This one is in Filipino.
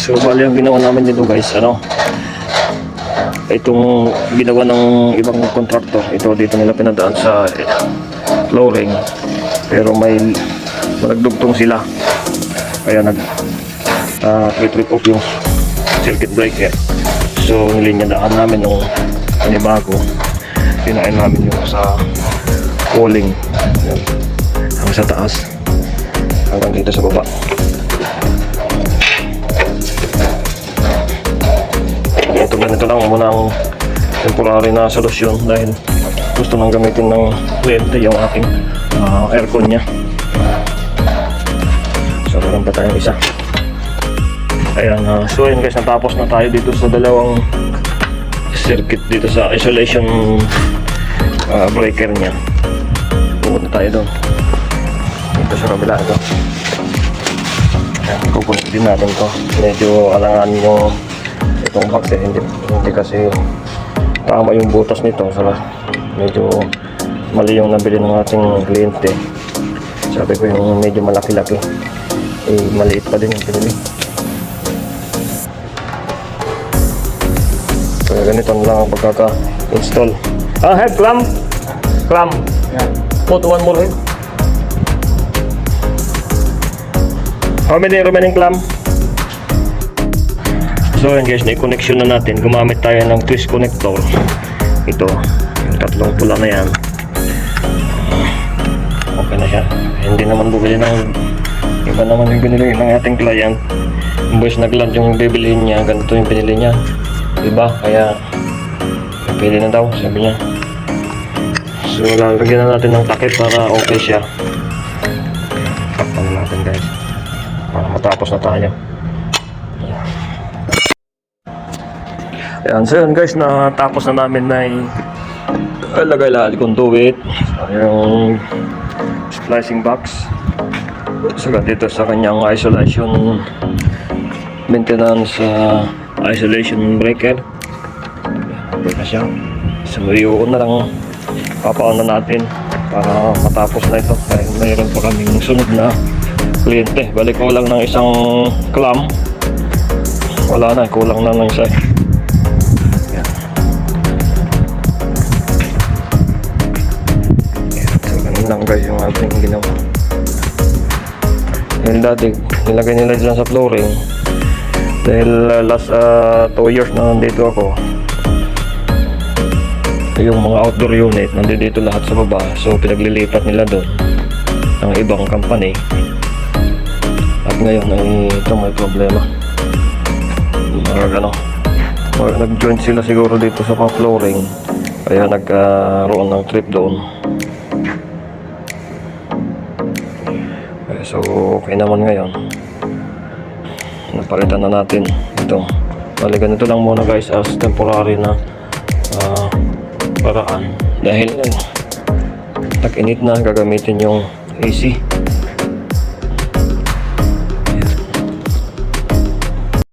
So bali ang ginawa namin dito guys, itong ginawa ng ibang contractor, ito dito nila pinadaan sa flooring, pero may nagdugtong sila, kaya trip off yung circuit breaker. So nilinyadaan namin nung bago, pinain namin yung sa walling hanggang sa taas hanggang dito sa baba. Ganito lang muna ang temporary na solusyon dahil gusto nang gamitin ng kliyente yung ating aircon nya. So meron pa tayong isa. Ayan, so yun guys, natapos na tayo dito sa dalawang circuit dito sa isolation breaker nya. Pumunta tayo doon dito sa kabila ito. Ayan, kukunin din natin to. Medyo alangan yung itong box hindi kasi tama yung butas nito, so medyo mali yung nabili ng ating kliyente. Sabi ko yung medyo malaki-laki, maliit pa din yung pinili. So ganito lang ang pagkaka-install. Head clamp, yeah. Put one more head. How many remaining clamp? So yun guys, na-connection na natin. Gumamit tayo ng twist connector. Ito, yung tatlong pula na yan. Okay na siya. Hindi naman bumili ng iba naman yung binili ng ating client. Yung boys nag-land yung bibilihin niya, ganito yung pinili niya, diba? Kaya pili na daw, sabi niya. So lalagyan na natin ng takip para okay siya. Takpan natin guys para matapos na tayo. Ayan, so yun guys, natapos na namin na ilagay lahat yung conduit, yung splicing box, saka dito sa kanyang isolation maintenance isolation breaker. Okay na siya. So yun na lang papaon na natin para matapos na ito dahil mayroon pa kaming sunod na kliyente. Balik ko lang ng isang clamp, wala na, kulang na ng isa. Lang guys yung ating ginawa. Dahil dati nilagay nila dyan sa flooring dahil last 2 years na nandito ako, yung mga outdoor unit nandito lahat sa baba, so pinaglilipat nila doon ng ibang company at ngayon ay ito may problema. Nag-joint sila siguro dito sa flooring kaya nagkaroon ng trip doon. So okay naman ngayon, napalitan na natin ito. Bali ganito lang muna guys as temporary na paraan dahil tag-init na gagamitin yung AC.